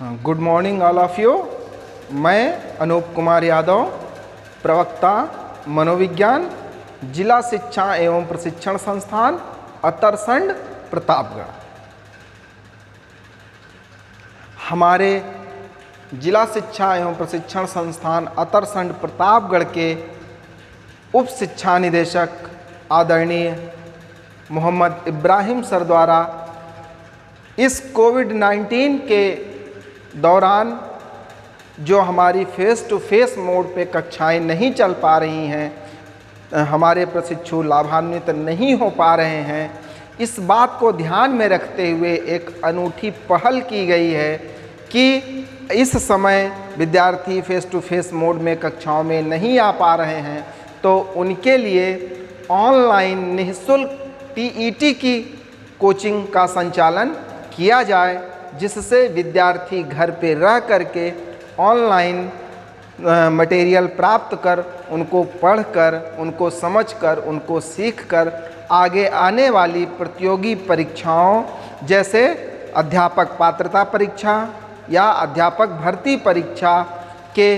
Good morning all of you. मैं अनूप कुमार यादव, प्रवक्ता मनोविज्ञान, जिला शिक्षा एवं प्रशिक्षण संस्थान अतरसंड, प्रतापगढ़। हमारे जिला शिक्षा एवं प्रशिक्षण संस्थान अतरसंड प्रतापगढ़ के उप शिक्षा निदेशक आदरणीय मोहम्मद इब्राहिम सर द्वारा इस कोविड-19 के दौरान जो हमारी फेस टू फेस मोड पे कक्षाएं नहीं चल पा रही हैं, हमारे प्रशिक्षु लाभान्वित नहीं हो पा रहे हैं, इस बात को ध्यान में रखते हुए एक अनूठी पहल की गई है कि इस समय विद्यार्थी फेस टू फेस मोड में कक्षाओं में नहीं आ पा रहे हैं, तो उनके लिए ऑनलाइन निःशुल्क टीईटी की कोचिंग का संचालन किया जाए, जिससे विद्यार्थी घर पे रह करके ऑनलाइन मटेरियल प्राप्त कर, उनको पढ़कर, उनको समझकर, उनको सीखकर आगे आने वाली प्रतियोगी परीक्षाओं जैसे अध्यापक पात्रता परीक्षा या अध्यापक भर्ती परीक्षा के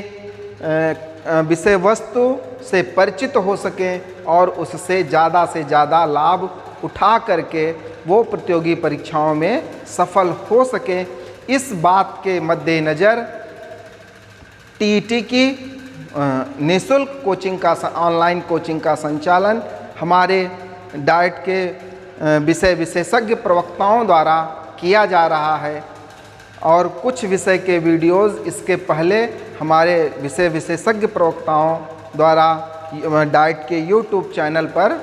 विषय वस्तु से परिचित हो सकें और उससे ज़्यादा लाभ उठा करके वो प्रतियोगी परीक्षाओं में सफल हो सकें। इस बात के मद्देनज़र टीईटी की निःशुल्क कोचिंग का ऑनलाइन कोचिंग का संचालन हमारे डाइट के विषय विशेषज्ञ प्रवक्ताओं द्वारा किया जा रहा है और कुछ विषय के वीडियोज़ इसके पहले हमारे विषय विशेषज्ञ प्रवक्ताओं द्वारा डाइट के यूट्यूब चैनल पर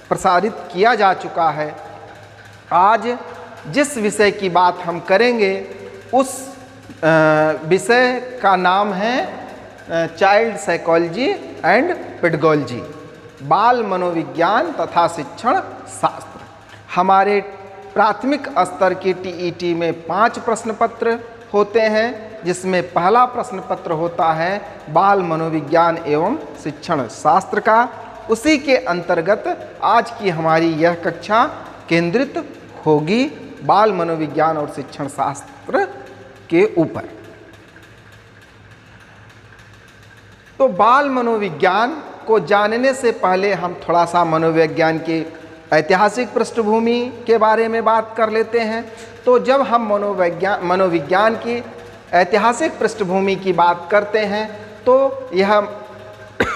प्रसारित किया जा चुका है। आज जिस विषय की बात हम करेंगे उस विषय का नाम है चाइल्ड साइकोलॉजी एंड पेडागोजी, बाल मनोविज्ञान तथा शिक्षण शास्त्र। हमारे प्राथमिक स्तर की टीईटी में 5 प्रश्न पत्र होते हैं, जिसमें पहला प्रश्न पत्र होता है बाल मनोविज्ञान एवं शिक्षण शास्त्र का। उसी के अंतर्गत आज की हमारी यह कक्षा केंद्रित होगी बाल मनोविज्ञान और शिक्षण शास्त्र के ऊपर। तो बाल मनोविज्ञान को जानने से पहले हम थोड़ा सा मनोविज्ञान की ऐतिहासिक पृष्ठभूमि के बारे में बात कर लेते हैं। तो जब हम मनोविज्ञान की ऐतिहासिक पृष्ठभूमि की बात करते हैं तो यह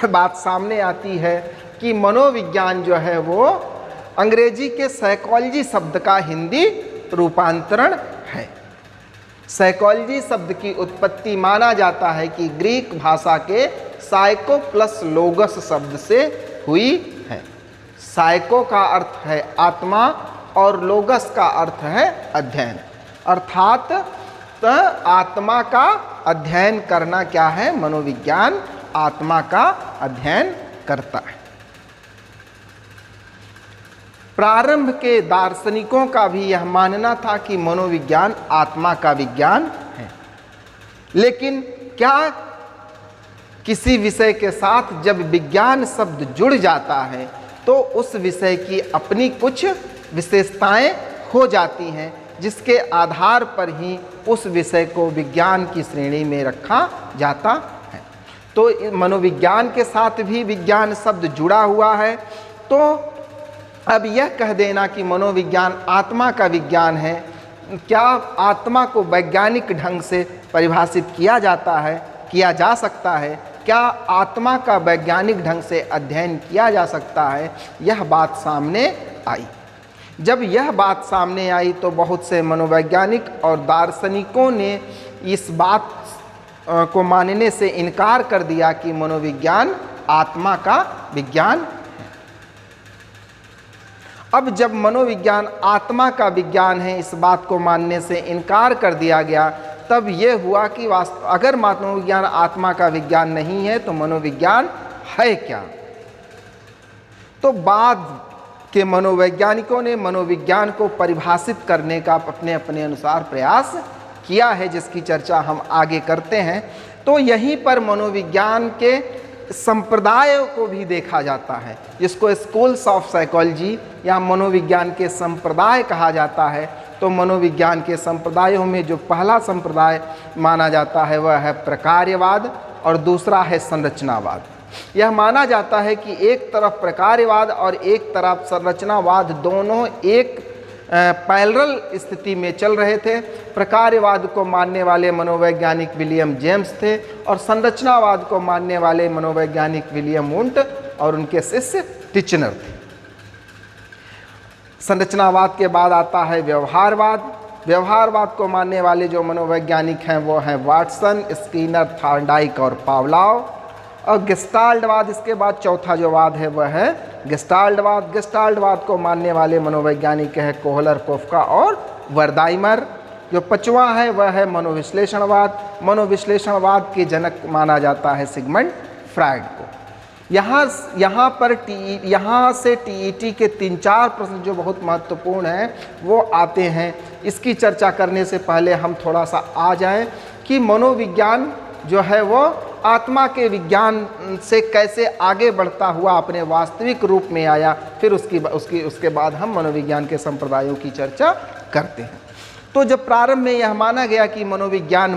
बात सामने आती है कि मनोविज्ञान जो है वो अंग्रेजी के साइकोलॉजी शब्द का हिंदी रूपांतरण है। साइकोलॉजी शब्द की उत्पत्ति माना जाता है कि ग्रीक भाषा के साइको प्लस लोगस शब्द से हुई है। साइको का अर्थ है आत्मा और लोगस का अर्थ है अध्ययन, अर्थात आत्मा का अध्ययन करना क्या है? मनोविज्ञान आत्मा का अध्ययन करता है। प्रारंभ के दार्शनिकों का भी यह मानना था कि मनोविज्ञान आत्मा का विज्ञान है, लेकिन क्या किसी विषय के साथ जब विज्ञान शब्द जुड़ जाता है तो उस विषय की अपनी कुछ विशेषताएं हो जाती हैं, जिसके आधार पर ही उस विषय को विज्ञान की श्रेणी में रखा जाता है। तो मनोविज्ञान के साथ भी विज्ञान शब्द जुड़ा हुआ है। तो अब यह कह देना कि मनोविज्ञान आत्मा का विज्ञान है, क्या आत्मा को वैज्ञानिक ढंग से परिभाषित किया जा सकता है? क्या आत्मा का वैज्ञानिक ढंग से अध्ययन किया जा सकता है? यह बात सामने आई। जब यह बात सामने आई तो बहुत से मनोवैज्ञानिक और दार्शनिकों ने इस बात को मानने से इनकार कर दिया कि मनोविज्ञान आत्मा का विज्ञान है। अब जब मनोविज्ञान आत्मा का विज्ञान है, इस बात को मानने से इनकार कर दिया गया, तब ये हुआ कि अगर मनोविज्ञान आत्मा का विज्ञान नहीं है तो मनोविज्ञान है क्या? तो बाद के मनोवैज्ञानिकों ने मनोविज्ञान को परिभाषित करने का अपने अपने अनुसार प्रयास किया है, जिसकी चर्चा हम आगे करते हैं। तो यहीं पर मनोविज्ञान के संप्रदायों को भी देखा जाता है, जिसको स्कूल्स ऑफ साइकोलॉजी या मनोविज्ञान के संप्रदाय कहा जाता है। तो मनोविज्ञान के संप्रदायों में जो पहला संप्रदाय माना जाता है वह है प्रकार्यवाद और दूसरा है संरचनावाद। यह माना जाता है कि एक तरफ प्रकार्यवाद और एक तरफ संरचनावाद दोनों एक पैरेलल स्थिति में चल रहे थे। प्रकार्यवाद को मानने वाले मनोवैज्ञानिक विलियम जेम्स थे और संरचनावाद को मानने वाले मनोवैज्ञानिक विलियम वुंट और उनके शिष्य टिचनर थे। संरचनावाद के बाद आता है व्यवहारवाद। व्यवहारवाद को मानने वाले जो मनोवैज्ञानिक हैं वो हैं वाटसन, स्किनर, थॉर्नडाइक और पावलोव। और गेस्टाल्टवाद इसके बाद चौथा जो वाद है वह है गेस्टाल्टवाद। गेस्टाल्टवाद को मानने वाले मनोवैज्ञानिक है कोहलर, कोफका और वर्दाइमर। जो पांचवा है वह है मनोविश्लेषणवाद। मनोविश्लेषणवाद के जनक माना जाता है सिगमंड फ्रायड को। यहाँ से टीईटी के 3-4 प्रश्न जो बहुत महत्वपूर्ण हैं वो आते हैं। इसकी चर्चा करने से पहले हम थोड़ा सा आ जाएं कि मनोविज्ञान जो है वो आत्मा के विज्ञान से कैसे आगे बढ़ता हुआ अपने वास्तविक रूप में आया, फिर उसके बाद हम मनोविज्ञान के संप्रदायों की चर्चा करते हैं। तो जब प्रारंभ में यह माना गया कि मनोविज्ञान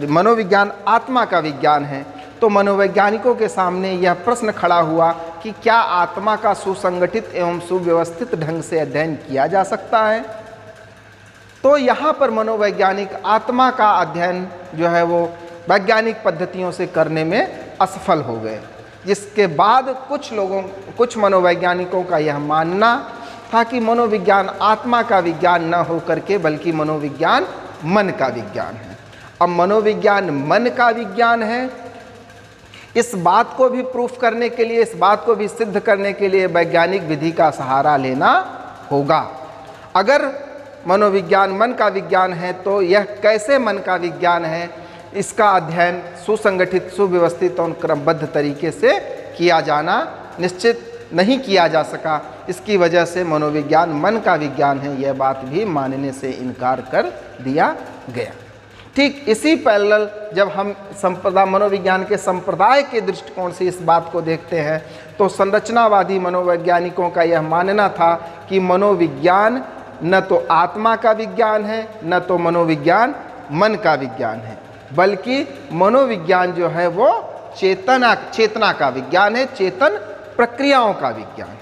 मनोविज्ञान आत्मा का विज्ञान है, तो मनोवैज्ञानिकों के सामने यह प्रश्न खड़ा हुआ कि क्या आत्मा का सुसंगठित एवं सुव्यवस्थित ढंग से अध्ययन किया जा सकता है। तो यहाँ पर मनोवैज्ञानिक आत्मा का अध्ययन जो है वो वैज्ञानिक पद्धतियों से करने में असफल हो गए, जिसके बाद कुछ मनोवैज्ञानिकों का यह मानना था कि मनोविज्ञान आत्मा का विज्ञान न हो करके बल्कि मनोविज्ञान मन का विज्ञान है। अब मनोविज्ञान मन का विज्ञान है, इस बात को भी प्रूफ करने के लिए, इस बात को भी सिद्ध करने के लिए वैज्ञानिक विधि का सहारा लेना होगा। अगर मनोविज्ञान मन का विज्ञान है तो यह कैसे मन का विज्ञान है, इसका अध्ययन सुसंगठित, सुव्यवस्थित और क्रमबद्ध तरीके से किया जाना निश्चित नहीं किया जा सका। इसकी वजह से मनोविज्ञान मन का विज्ञान है, यह बात भी मानने से इनकार कर दिया गया। ठीक इसी पैरेलल जब हम मनोविज्ञान के संप्रदाय के दृष्टिकोण से इस बात को देखते हैं तो संरचनावादी मनोवैज्ञानिकों का यह मानना था कि मनोविज्ञान न तो आत्मा का विज्ञान है, न तो मनोविज्ञान मन का विज्ञान है, बल्कि मनोविज्ञान जो है वो चेतना का विज्ञान है, चेतन प्रक्रियाओं का विज्ञान है।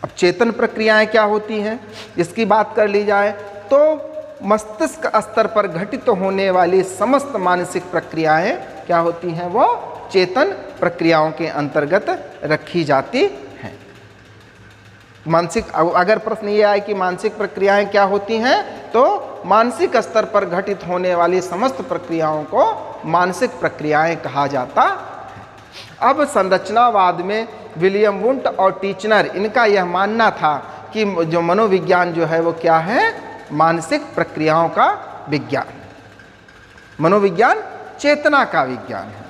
अब चेतन प्रक्रियाएं क्या होती हैं, इसकी बात कर ली जाए तो मस्तिष्क स्तर पर घटित होने वाली समस्त मानसिक प्रक्रियाएं क्या होती हैं, वो चेतन प्रक्रियाओं के अंतर्गत रखी जाती हैं। अगर प्रश्न ये आए कि मानसिक प्रक्रियाएं क्या होती हैं, तो मानसिक स्तर पर घटित होने वाली समस्त प्रक्रियाओं को मानसिक प्रक्रियाएं कहा जाता है। अब संरचनावाद में विलियम वुंट और टिचनर, इनका यह मानना था कि जो मनोविज्ञान जो है वो क्या है, मानसिक प्रक्रियाओं का विज्ञान। मनोविज्ञान चेतना का विज्ञान है।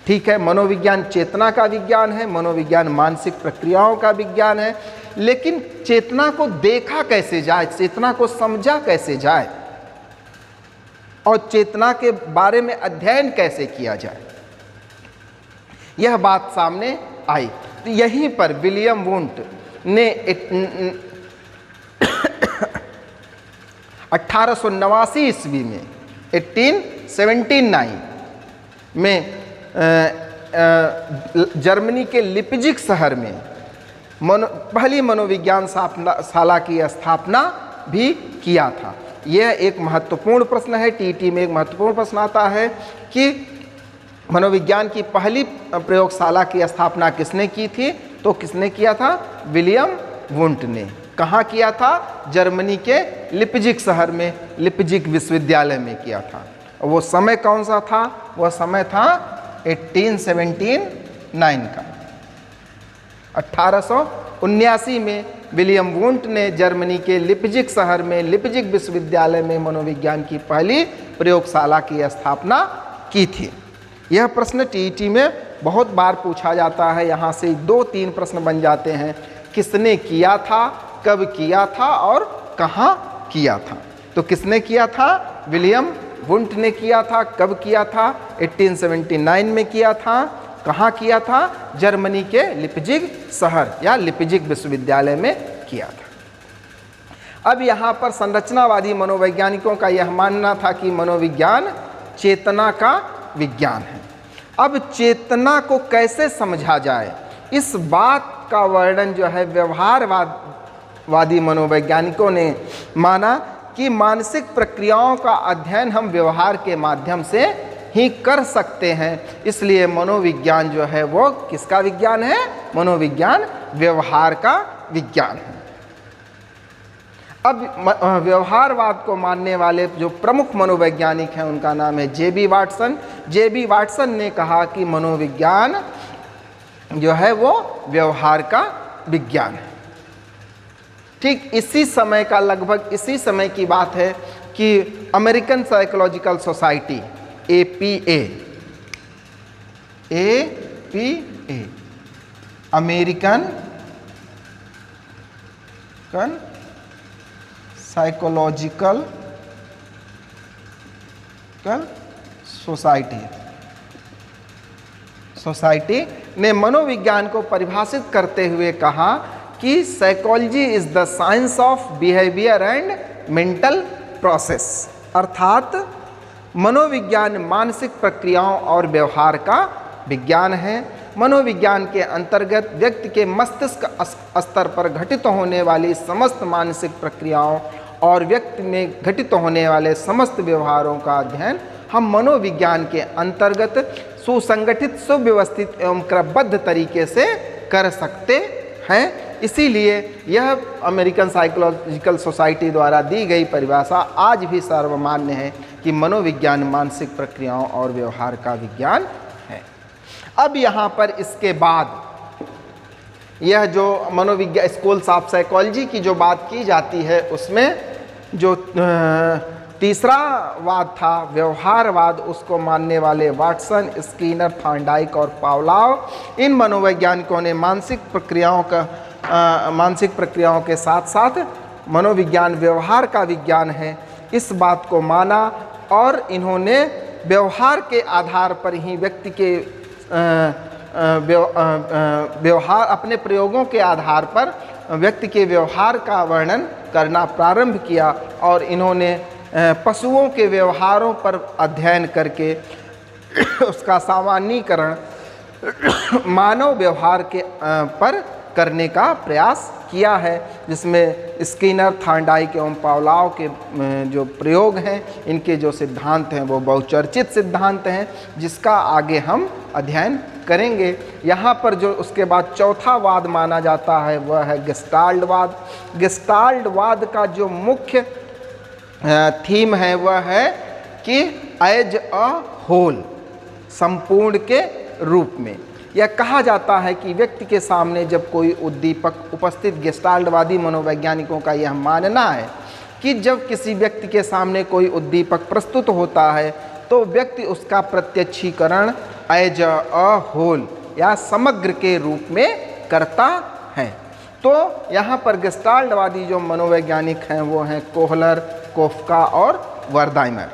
ठीक है, मनोविज्ञान चेतना का विज्ञान है, मनोविज्ञान मानसिक प्रक्रियाओं का विज्ञान है, लेकिन चेतना को देखा कैसे जाए, चेतना को समझा कैसे जाए और चेतना के बारे में अध्ययन कैसे किया जाए, यह बात सामने आई। तो यहीं पर विलियम वुंट ने 1889 ईस्वी में 1879 में जर्मनी के लिपजिग शहर में पहली मनोविज्ञान शाला की स्थापना भी किया था। यह एक महत्वपूर्ण प्रश्न है, टीटी में एक महत्वपूर्ण प्रश्न आता है कि मनोविज्ञान की पहली प्रयोगशाला की स्थापना किसने की थी, तो किसने किया था, विलियम वुंट ने। कहाँ किया था, जर्मनी के लिपजिग शहर में, लिपजिग विश्वविद्यालय में किया था। वो समय कौन सा था, वह समय था 1879 का। 1879 में विलियम वुंट ने जर्मनी के लिपजिग शहर में, लिपजिग विश्वविद्यालय में मनोविज्ञान की पहली प्रयोगशाला की स्थापना की थी। यह प्रश्न टीईटी में बहुत बार पूछा जाता है। यहाँ से 2-3 प्रश्न बन जाते हैं, किसने किया था, कब किया था और कहाँ किया था। तो किसने किया था, विलियम वुंट ने किया था। कब किया था, 1879 में किया था। कहाँ किया था, जर्मनी के लिपजिग शहर या लिपजिग विश्वविद्यालय में किया था। अब यहाँ पर संरचनावादी मनोवैज्ञानिकों का यह मानना था कि मनोविज्ञान चेतना का विज्ञान है। अब चेतना को कैसे समझा जाए, इस बात का वर्णन जो है व्यवहारवादी मनोवैज्ञानिकों ने माना कि मानसिक प्रक्रियाओं का अध्ययन हम व्यवहार के माध्यम से ही कर सकते हैं। इसलिए मनोविज्ञान जो है वो किसका विज्ञान है? मनोविज्ञान व्यवहार का विज्ञान है। अब व्यवहारवाद को मानने वाले जो प्रमुख मनोवैज्ञानिक हैं उनका नाम है जे.बी. वाटसन। जे.बी. वाटसन ने कहा कि मनोविज्ञान जो है वो व्यवहार का विज्ञान है। ठीक इसी समय का, लगभग इसी समय की बात है कि American psychological society APA American psychological society ने मनोविज्ञान को परिभाषित करते हुए कहा कि psychology is the science of behaviour and mental process, अर्थात मनोविज्ञान मानसिक प्रक्रियाओं और व्यवहार का विज्ञान है। मनोविज्ञान के अंतर्गत व्यक्ति के मस्तिष्क स्तर पर घटित होने वाली समस्त मानसिक प्रक्रियाओं और व्यक्ति में घटित होने वाले समस्त व्यवहारों का अध्ययन हम मनोविज्ञान के अंतर्गत सुसंगठित, सुव्यवस्थित एवं क्रमबद्ध तरीके से कर सकते हैं। इसीलिए यह अमेरिकन साइकोलॉजिकल सोसाइटी द्वारा दी गई परिभाषा आज भी सर्वमान्य है कि मनोविज्ञान मानसिक प्रक्रियाओं और व्यवहार का विज्ञान है। अब यहाँ पर इसके बाद यह जो मनोविज्ञान स्कूल्स ऑफ साइकोलॉजी की जो बात की जाती है उसमें जो तीसरा वाद था व्यवहारवाद, उसको मानने वाले वाटसन, स्किनर, थॉर्नडाइक और पावलोव, इन मनोवैज्ञानिकों ने मानसिक प्रक्रियाओं के साथ साथ मनोविज्ञान व्यवहार का विज्ञान है इस बात को माना और इन्होंने व्यवहार के आधार पर ही व्यक्ति के व्यवहार, अपने प्रयोगों के आधार पर व्यक्ति के व्यवहार का वर्णन करना प्रारंभ किया और इन्होंने पशुओं के व्यवहारों पर अध्ययन करके उसका सामान्यीकरण मानव व्यवहार के पर करने का प्रयास किया है, जिसमें स्किनर, थॉर्नडाइक एवं पावलोव के जो प्रयोग हैं, इनके जो सिद्धांत हैं वो बहुचर्चित सिद्धांत हैं जिसका आगे हम अध्ययन करेंगे। यहाँ पर जो उसके बाद चौथा वाद माना जाता है वह है गेस्टाल्टवाद। गेस्टाल्टवाद का जो मुख्य थीम है वह है कि एज अ होल, संपूर्ण के रूप में। यह कहा जाता है कि व्यक्ति के सामने जब कोई उद्दीपक उपस्थित, गेस्टाल्टवादी मनोवैज्ञानिकों का यह मानना है कि जब किसी व्यक्ति के सामने कोई उद्दीपक प्रस्तुत होता है तो व्यक्ति उसका प्रत्यक्षीकरण एज अ होल या समग्र के रूप में करता है। तो यहाँ पर गेस्टाल्टवादी जो मनोवैज्ञानिक हैं वो हैं कोहलर, कोफ्का और वर्दाइमर।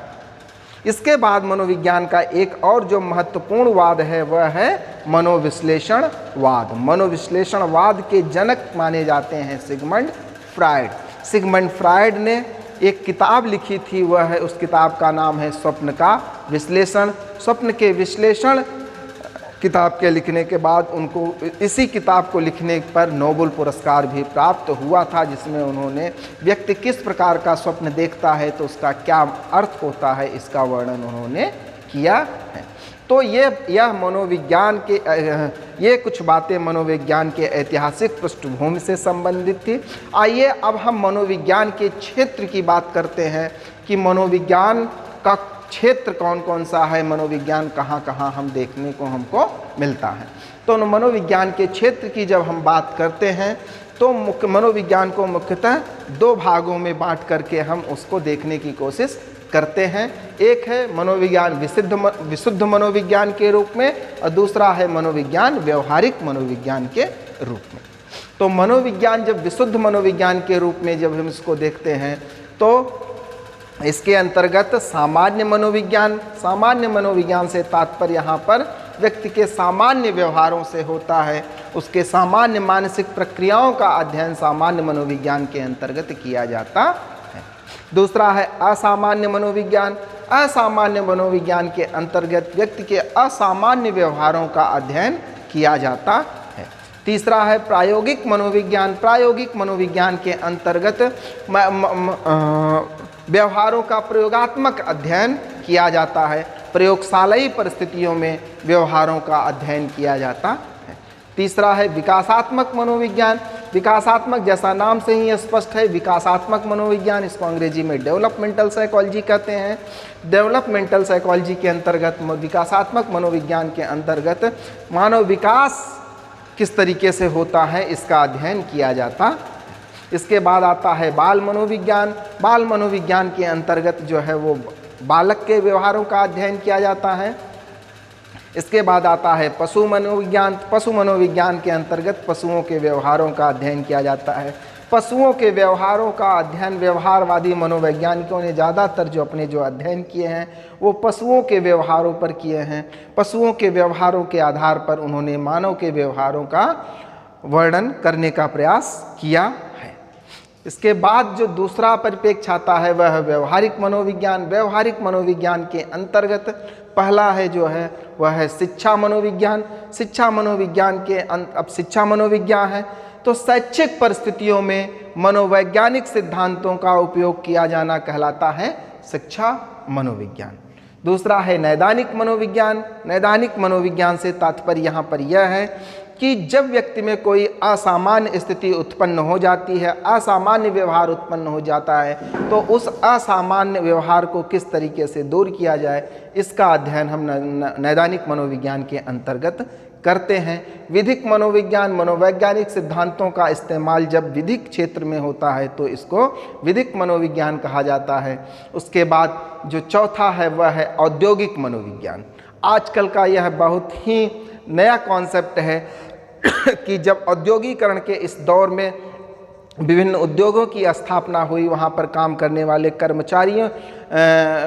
इसके बाद मनोविज्ञान का एक और जो महत्वपूर्ण वाद है वह है मनोविश्लेषणवाद। मनोविश्लेषणवाद के जनक माने जाते हैं सिगमंड फ्रायड। सिगमंड फ्रायड ने एक किताब लिखी थी, वह है, उस किताब का नाम है स्वप्न का विश्लेषण। स्वप्न के विश्लेषण किताब के लिखने के बाद उनको इसी किताब को लिखने पर नोबेल पुरस्कार भी प्राप्त हुआ था, जिसमें उन्होंने व्यक्ति किस प्रकार का स्वप्न देखता है तो उसका क्या अर्थ होता है इसका वर्णन उन्होंने किया है। तो यह मनोविज्ञान के ये कुछ बातें मनोविज्ञान के ऐतिहासिक पृष्ठभूमि से संबंधित थी। आइए अब हम मनोविज्ञान के क्षेत्र की बात करते हैं कि मनोविज्ञान का क्षेत्र कौन कौन सा है, मनोविज्ञान कहाँ कहाँ हम देखने को हमको मिलता है। तो मनोविज्ञान के क्षेत्र की जब हम बात करते हैं तो मनोविज्ञान को मुख्यतः दो भागों में बांट करके हम उसको देखने की कोशिश करते हैं। एक है मनोविज्ञान विशुद्ध मनोविज्ञान के रूप में और दूसरा है मनोविज्ञान व्यवहारिक मनोविज्ञान के रूप में। तो मनोविज्ञान जब विशुद्ध मनोविज्ञान के रूप में जब हम इसको देखते हैं तो इसके अंतर्गत सामान्य मनोविज्ञान से तात्पर्य यहाँ पर व्यक्ति के सामान्य व्यवहारों से होता है, उसके सामान्य मानसिक प्रक्रियाओं का अध्ययन सामान्य मनोविज्ञान के अंतर्गत किया जाता है। दूसरा है असामान्य मनोविज्ञान। असामान्य मनोविज्ञान के अंतर्गत व्यक्ति के असामान्य व्यवहारों का अध्ययन किया जाता है। तीसरा है प्रायोगिक मनोविज्ञान। प्रायोगिक मनोविज्ञान के अंतर्गत व्यवहारों का प्रयोगात्मक अध्ययन किया जाता है, प्रयोगशालाई परिस्थितियों में व्यवहारों का अध्ययन किया जाता है। तीसरा है विकासात्मक मनोविज्ञान। विकासात्मक जैसा नाम से ही स्पष्ट है, विकासात्मक मनोविज्ञान, इसको अंग्रेजी में डेवलपमेंटल साइकोलॉजी कहते हैं। डेवलपमेंटल साइकोलॉजी के अंतर्गत, विकासात्मक मनोविज्ञान के अंतर्गत मानव विकास किस तरीके से होता है इसका अध्ययन किया जाता है। इसके बाद आता है बाल मनोविज्ञान। बाल मनोविज्ञान के अंतर्गत जो है वो बालक के व्यवहारों का अध्ययन किया जाता है। इसके बाद आता है पशु मनोविज्ञान। पशु मनोविज्ञान के अंतर्गत पशुओं के व्यवहारों का अध्ययन किया जाता है। पशुओं के व्यवहारों का अध्ययन व्यवहारवादी मनोवैज्ञानिकों ने ज़्यादातर जो अपने जो अध्ययन किए हैं वो पशुओं के व्यवहारों पर किए हैं। पशुओं के व्यवहारों के आधार पर उन्होंने मानव के व्यवहारों का वर्णन करने का प्रयास किया है। इसके बाद जो दूसरा परिप्रेक्ष्य आता है वह है व्यवहारिक मनोविज्ञान। व्यवहारिक मनोविज्ञान के अंतर्गत पहला है जो है वह है शिक्षा मनोविज्ञान। शिक्षा मनोविज्ञान के अब शिक्षा मनोविज्ञान है तो शैक्षिक परिस्थितियों में मनोवैज्ञानिक सिद्धांतों का उपयोग किया जाना कहलाता है शिक्षा मनोविज्ञान। दूसरा है नैदानिक मनोविज्ञान। नैदानिक मनोविज्ञान से तात्पर्य यहाँ पर यह है कि जब व्यक्ति में कोई असामान्य स्थिति उत्पन्न हो जाती है, असामान्य व्यवहार उत्पन्न हो जाता है, तो उस असामान्य व्यवहार को किस तरीके से दूर किया जाए इसका अध्ययन हम नैदानिक मनोविज्ञान के अंतर्गत करते हैं। विधिक मनोविज्ञान, मनोवैज्ञानिक सिद्धांतों का इस्तेमाल जब विधिक क्षेत्र में होता है तो इसको विधिक मनोविज्ञान कहा जाता है। उसके बाद जो चौथा है वह है औद्योगिक मनोविज्ञान। आजकल का यह बहुत ही नया कॉन्सेप्ट है कि जब औद्योगिकरण के इस दौर में विभिन्न उद्योगों की स्थापना हुई, वहाँ पर काम करने वाले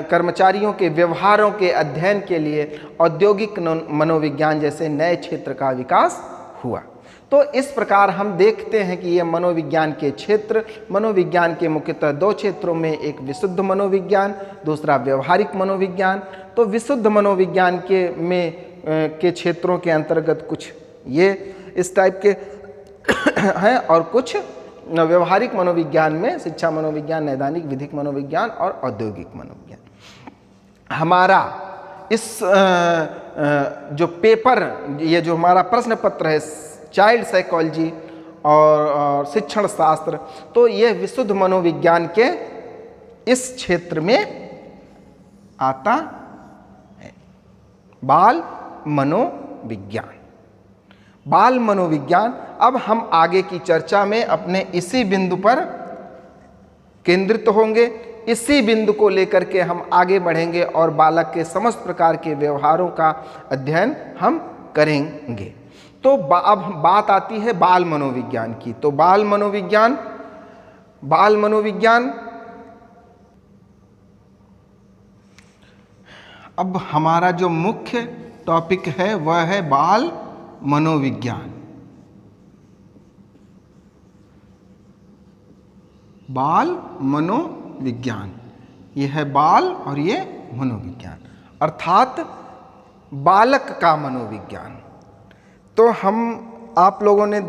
कर्मचारियों के व्यवहारों के अध्ययन के लिए औद्योगिक मनोविज्ञान जैसे नए क्षेत्र का विकास हुआ। तो इस प्रकार हम देखते हैं कि ये मनोविज्ञान के क्षेत्र, मनोविज्ञान के मुख्यतः दो क्षेत्रों में, एक विशुद्ध मनोविज्ञान, दूसरा व्यवहारिक मनोविज्ञान। तो विशुद्ध मनोविज्ञान के क्षेत्रों के अंतर्गत कुछ ये इस टाइप के हैं और कुछ व्यवहारिक मनोविज्ञान में शिक्षा मनोविज्ञान, नैदानिक, विधिक मनोविज्ञान और औद्योगिक मनोविज्ञान। हमारा इस जो पेपर, ये जो हमारा प्रश्न पत्र है चाइल्ड साइकोलॉजी और शिक्षण शास्त्र, तो ये विशुद्ध मनोविज्ञान के इस क्षेत्र में आता है। बाल मनोविज्ञान, बाल मनोविज्ञान। अब हम आगे की चर्चा में अपने इसी बिंदु पर केंद्रित होंगे, इसी बिंदु को लेकर के हम आगे बढ़ेंगे और बालक के समस्त प्रकार के व्यवहारों का अध्ययन हम करेंगे। तो अब बात आती है बाल मनोविज्ञान की। तो बाल मनोविज्ञान अब हमारा जो मुख्य टॉपिक है वह है बाल मनोविज्ञान। बाल मनोविज्ञान, यह है बाल और ये मनोविज्ञान, अर्थात बालक का मनोविज्ञान। तो आप लोगों ने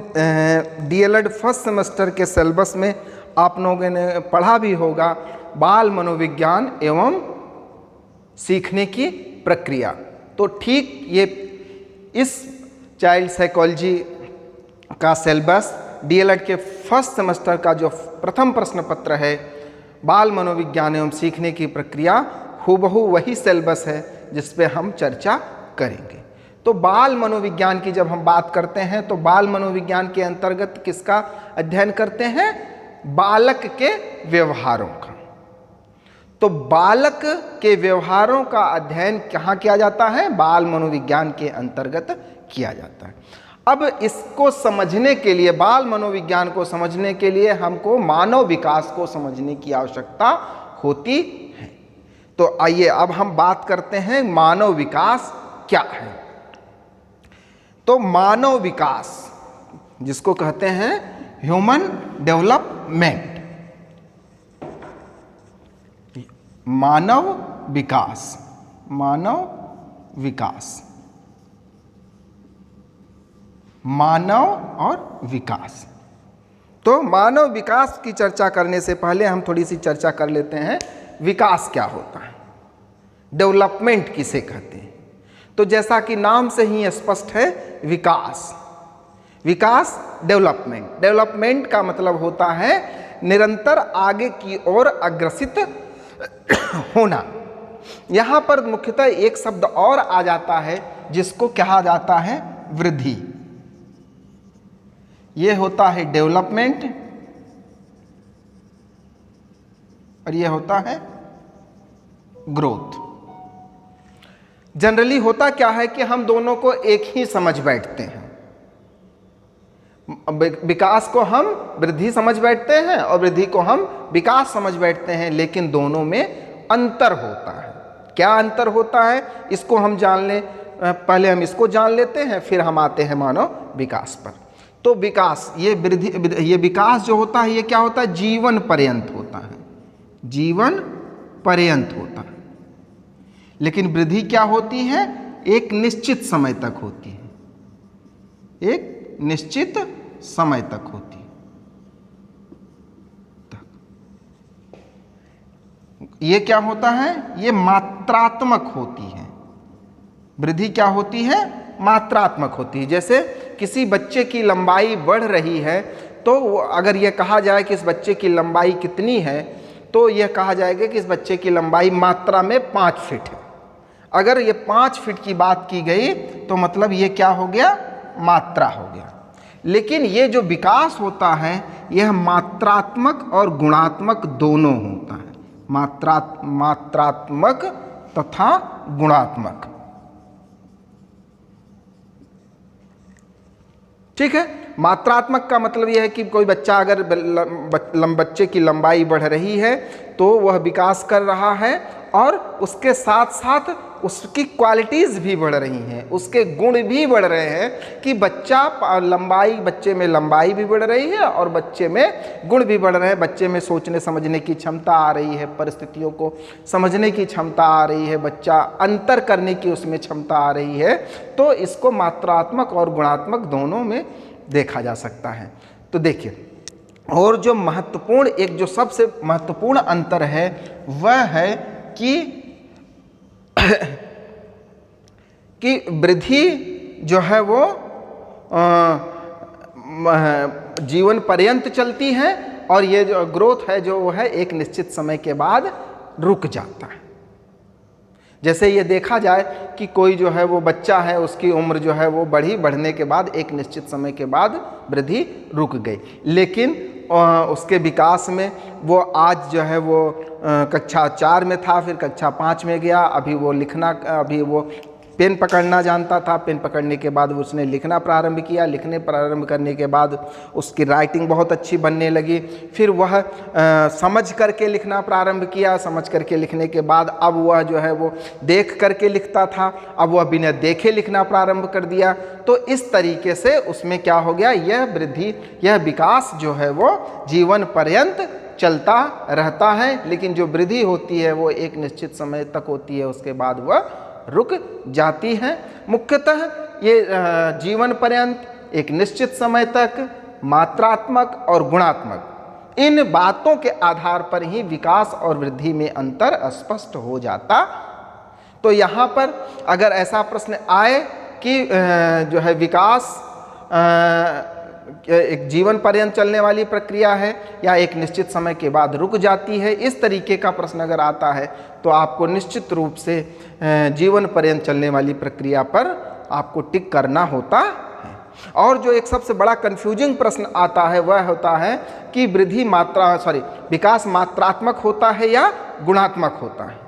डीएलएड फर्स्ट सेमेस्टर के सिलेबस में आप लोगों ने पढ़ा भी होगा बाल मनोविज्ञान एवं सीखने की प्रक्रिया। तो ठीक ये इस चाइल्ड साइकोलॉजी का सिलेबस डीएलएड के फर्स्ट सेमेस्टर का जो प्रथम प्रश्न पत्र है बाल मनोविज्ञान एवं सीखने की प्रक्रिया, हूबहू वही सिलेबस है जिस पे हम चर्चा करेंगे। तो बाल मनोविज्ञान की जब हम बात करते हैं तो बाल मनोविज्ञान के अंतर्गत किसका अध्ययन करते हैं? बालक के व्यवहारों का। तो बालक के व्यवहारों का अध्ययन कहाँ किया जाता है? बाल मनोविज्ञान के अंतर्गत किया जाता है। अब इसको समझने के लिए, बाल मनोविज्ञान को समझने के लिए हमको मानव विकास को समझने की आवश्यकता होती है। तो आइए अब हम बात करते हैं मानव विकास क्या है। तो मानव विकास जिसको कहते हैं ह्यूमन डेवलपमेंट, मानव विकास, मानव विकास, मानव और विकास। तो मानव विकास की चर्चा करने से पहले हम थोड़ी सी चर्चा कर लेते हैं विकास क्या होता है, डेवलपमेंट किसे कहते हैं। तो जैसा कि नाम से ही स्पष्ट है विकास, विकास डेवलपमेंट, डेवलपमेंट का मतलब होता है निरंतर आगे की ओर अग्रसित होना। यहाँ पर मुख्यतः एक शब्द और आ जाता है जिसको कहा जाता है वृद्धि। ये होता है डेवलपमेंट और ये होता है ग्रोथ। जनरली होता क्या है कि हम दोनों को एक ही समझ बैठते हैं, विकास को हम वृद्धि समझ बैठते हैं और वृद्धि को हम विकास समझ बैठते हैं, लेकिन दोनों में अंतर होता है। क्या अंतर होता है इसको हम जान लें, पहले हम इसको जान लेते हैं, फिर हम आते हैं मानव विकास पर। तो विकास, ये वृद्धि, ये विकास जो होता है ये क्या होता है, जीवन पर्यंत होता है, जीवन पर्यंत होता है। लेकिन वृद्धि क्या होती है, एक निश्चित समय तक होती है, एक निश्चित समय तक होती है। ये क्या होता है, ये मात्रात्मक होती है। वृद्धि क्या होती है, मात्रात्मक होती है। जैसे किसी बच्चे की लंबाई बढ़ रही है तो अगर यह कहा जाए कि इस बच्चे की लंबाई कितनी है, तो यह कहा जाएगा कि इस बच्चे की लंबाई मात्रा में 5 फीट है। अगर ये 5 फीट की बात की गई तो मतलब ये क्या हो गया, मात्रा हो गया। लेकिन ये जो विकास होता है यह मात्रात्मक और गुणात्मक दोनों होता है, मात्रात्मक तथा गुणात्मक। ठीक है, मात्रात्मक का मतलब यह है कि कोई बच्चा अगर बच्चे की लंबाई बढ़ रही है तो वह विकास कर रहा है और उसके साथ साथ उसकी क्वालिटीज़ भी बढ़ रही हैं, उसके गुण भी बढ़ रहे हैं कि बच्चे में लंबाई भी बढ़ रही है और बच्चे में गुण भी बढ़ रहे हैं। बच्चे में सोचने समझने की क्षमता आ रही है, परिस्थितियों को समझने की क्षमता आ रही है, बच्चा अंतर करने की उसमें क्षमता आ रही है। तो इसको मात्रात्मक और गुणात्मक दोनों में देखा जा सकता है। तो देखिए, और जो महत्वपूर्ण, एक जो सबसे महत्वपूर्ण अंतर है वह है कि वृद्धि जो है वो जीवन पर्यंत चलती है और ये जो ग्रोथ है जो है एक निश्चित समय के बाद रुक जाता है। जैसे ये देखा जाए कि कोई जो है वो बच्चा है, उसकी उम्र जो है वो बढ़ने के बाद एक निश्चित समय के बाद वृद्धि रुक गई, लेकिन उसके विकास में वो आज जो है वो कक्षा 4 में था, फिर कक्षा 5 में गया, अभी वो पेन पकड़ना जानता था, पेन पकड़ने के बाद उसने लिखना प्रारंभ किया, लिखने प्रारंभ करने के बाद उसकी राइटिंग बहुत अच्छी बनने लगी, फिर वह समझ करके लिखना प्रारंभ किया, समझ करके लिखने के बाद अब वह जो है वो देख करके लिखता था, अब वह बिना देखे लिखना प्रारंभ कर दिया। तो इस तरीके से उसमें क्या हो गया, यह वृद्धि, यह विकास जो है वो जीवन पर्यंत चलता रहता है। लेकिन जो वृद्धि होती है वो एक निश्चित समय तक होती है, उसके बाद वह रुक जाती है। मुख्यतः ये जीवन पर्यंत, एक निश्चित समय तक, मात्रात्मक और गुणात्मक, इन बातों के आधार पर ही विकास और वृद्धि में अंतर स्पष्ट हो जाता। तो यहाँ पर अगर ऐसा प्रश्न आए कि जो है विकास एक जीवन पर्यंत चलने वाली प्रक्रिया है या एक निश्चित समय के बाद रुक जाती है, इस तरीके का प्रश्न अगर आता है तो आपको निश्चित रूप से जीवन पर्यंत चलने वाली प्रक्रिया पर आपको टिक करना होता है। और जो एक सबसे बड़ा कंफ्यूजिंग प्रश्न आता है वह होता है कि विकास मात्रात्मक होता है या गुणात्मक होता है।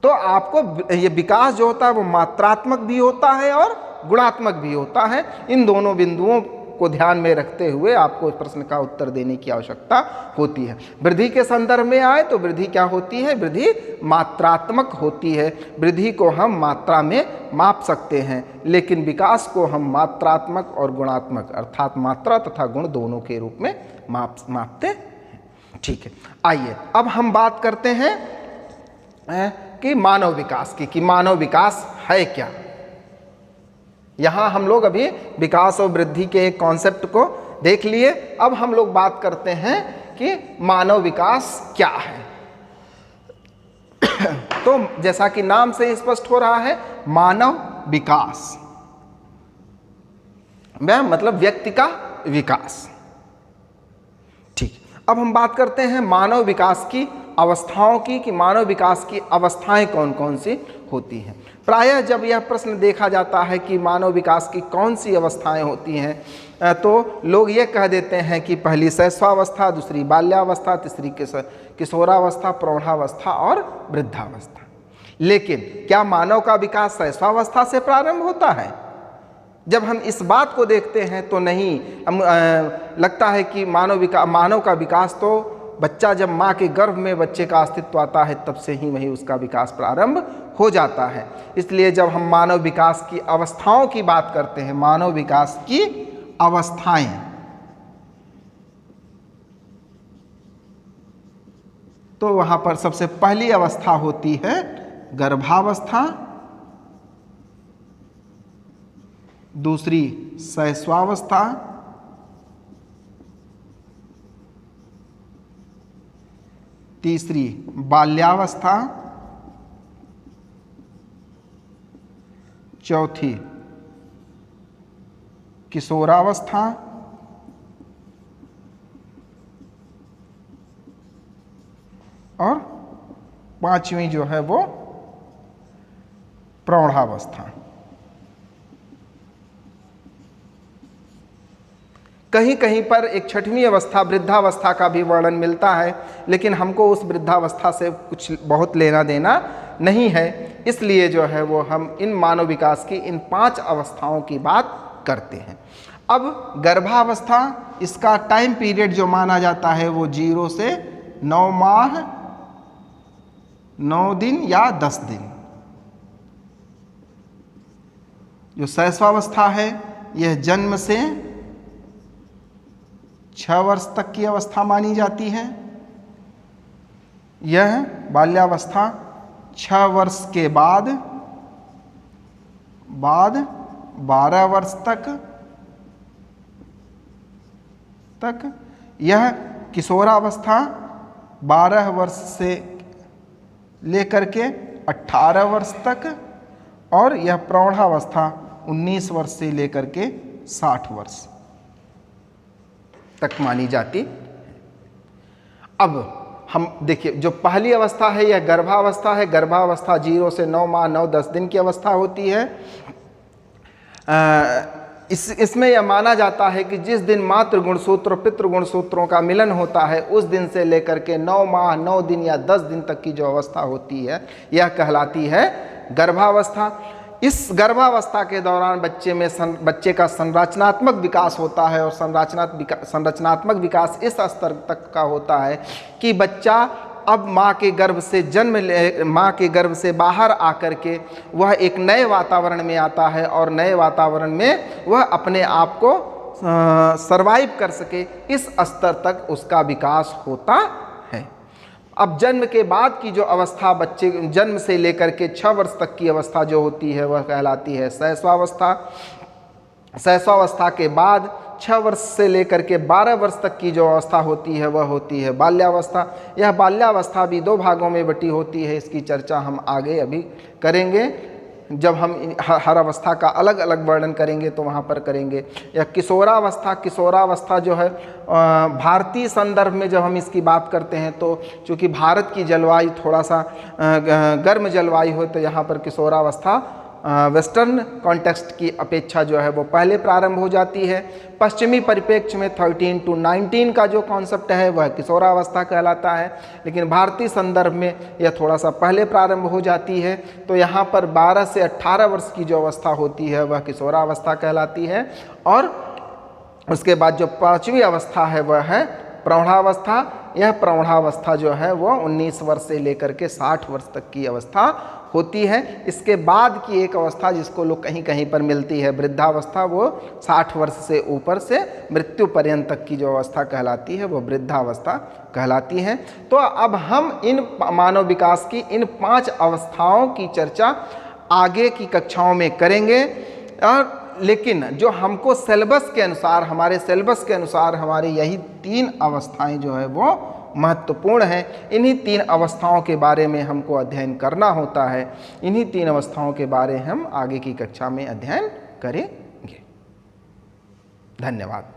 तो आपको ये विकास जो होता है वो मात्रात्मक भी होता है और गुणात्मक भी होता है। इन दोनों बिंदुओं को ध्यान में रखते हुए आपको इस प्रश्न का उत्तर देने की आवश्यकता होती है। वृद्धि के संदर्भ में आए तो वृद्धि क्या होती है? वृद्धि मात्रात्मक होती है। वृद्धि को हम मात्रा में माप सकते हैं, लेकिन विकास को हम मात्रात्मक और गुणात्मक अर्थात मात्रा तथा गुण दोनों के रूप में मापते हैं। ठीक है, आइए अब हम बात करते हैं कि मानव विकास की, कि मानव विकास है क्या। यहाँ हम लोग अभी विकास और वृद्धि के एक कॉन्सेप्ट को देख लिए। अब हम लोग बात करते हैं कि मानव विकास क्या है। तो जैसा कि नाम से स्पष्ट हो रहा है, मानव विकास मतलब व्यक्ति का विकास। ठीक, अब हम बात करते हैं मानव विकास की अवस्थाओं की, कि मानव विकास की अवस्थाएं कौन कौन सी होती हैं। प्रायः जब यह प्रश्न देखा जाता है कि मानव विकास की कौन सी अवस्थाएं होती हैं, तो लोग ये कह देते हैं कि पहली शैशवावस्था, दूसरी बाल्यावस्था, तीसरी किशोरावस्था, प्रौढ़ावस्था और वृद्धावस्था। लेकिन क्या मानव का विकास शैशवावस्था से प्रारंभ होता है? जब हम इस बात को देखते हैं तो नहीं, हम लगता है कि मानव का विकास तो बच्चा जब माँ के गर्भ में बच्चे का अस्तित्व आता है तब से ही वही उसका विकास प्रारंभ हो जाता है। इसलिए जब हम मानव विकास की अवस्थाओं की बात करते हैं, मानव विकास की अवस्थाएं, तो वहाँ पर सबसे पहली अवस्था होती है गर्भावस्था, दूसरी शैशवावस्था, तीसरी बाल्यावस्था, चौथी किशोरावस्था, और पांचवी जो है वो प्रौढ़ावस्था। कहीं कहीं पर एक छठवीं अवस्था वृद्धावस्था का भी वर्णन मिलता है, लेकिन हमको उस वृद्धावस्था से कुछ बहुत लेना देना नहीं है। इसलिए जो है वो हम इन मानव विकास की इन 5 अवस्थाओं की बात करते हैं। अब गर्भावस्था, इसका टाइम पीरियड जो माना जाता है वो 0 से 9 माह 9 दिन या 10 दिन। जो शैशवावस्था है यह जन्म से 6 वर्ष तक की अवस्था मानी जाती है। यह बाल्यावस्था 6 वर्ष के बाद 12 वर्ष तक। यह किशोरावस्था 12 वर्ष से लेकर के 18 वर्ष तक, और यह प्रौढ़ावस्था 19 वर्ष से लेकर के 60 वर्ष तक मानी जाती। अब हम देखिए, जो पहली अवस्था है यह गर्भावस्था है। गर्भावस्था 0 से 9 माह 9-10 दिन की अवस्था होती है। इसमें यह माना जाता है कि जिस दिन मातृ गुणसूत्र पितृ गुणसूत्रों का मिलन होता है उस दिन से लेकर के 9 माह 9 दिन या 10 दिन तक की जो अवस्था होती है यह कहलाती है गर्भावस्था। इस गर्भावस्था के दौरान बच्चे का संरचनात्मक विकास होता है, और संरचनात्मक विकास इस स्तर तक का होता है कि बच्चा अब माँ के गर्भ से बाहर आकर के वह एक नए वातावरण में आता है, और नए वातावरण में वह अपने आप को सरवाइव कर सके, इस स्तर तक उसका विकास होता है। अब जन्म के बाद की जो अवस्था, बच्चे जन्म से लेकर के 6 वर्ष तक की अवस्था जो होती है वह कहलाती है शैशवावस्था। शैशवावस्था के बाद 6 वर्ष से लेकर के 12 वर्ष तक की जो अवस्था होती है वह होती है बाल्यावस्था। यह बाल्यावस्था भी 2 भागों में बटी होती है। इसकी चर्चा हम आगे अभी करेंगे, जब हम हर अवस्था का अलग अलग वर्णन करेंगे तो वहाँ पर करेंगे। यह किशोरावस्था जो है भारतीय संदर्भ में जब हम इसकी बात करते हैं तो चूँकि भारत की जलवायु थोड़ा सा गर्म जलवायु हो, तो यहाँ पर किशोरावस्था वेस्टर्न कॉन्टेक्स्ट की अपेक्षा जो है वो पहले प्रारंभ हो जाती है। पश्चिमी परिप्रेक्ष्य में 13 to 19 का जो कॉन्सेप्ट है वह किशोरावस्था कहलाता है, लेकिन भारतीय संदर्भ में यह थोड़ा सा पहले प्रारंभ हो जाती है। तो यहाँ पर 12 से 18 वर्ष की जो अवस्था होती है वह किशोरावस्था कहलाती है, और उसके बाद जो 5वीं अवस्था है वह है प्रौढ़ावस्था। यह प्रौढ़ावस्था जो है वो 19 वर्ष से लेकर के 60 वर्ष तक की अवस्था होती है। इसके बाद की एक अवस्था जिसको लोग कहीं कहीं पर मिलती है वृद्धावस्था, वो 60 वर्ष से ऊपर से मृत्यु पर्यंत तक की जो अवस्था कहलाती है वो वृद्धावस्था कहलाती है। तो अब हम इन मानव विकास की इन 5 अवस्थाओं की चर्चा आगे की कक्षाओं में करेंगे। और लेकिन जो हमको सिलेबस के अनुसार, हमारे सिलेबस के अनुसार हमारी यही 3 अवस्थाएं जो है वो महत्वपूर्ण हैं। इन्हीं 3 अवस्थाओं के बारे में हमको अध्ययन करना होता है। इन्हीं 3 अवस्थाओं के बारे हम आगे की कक्षा में अध्ययन करेंगे। धन्यवाद।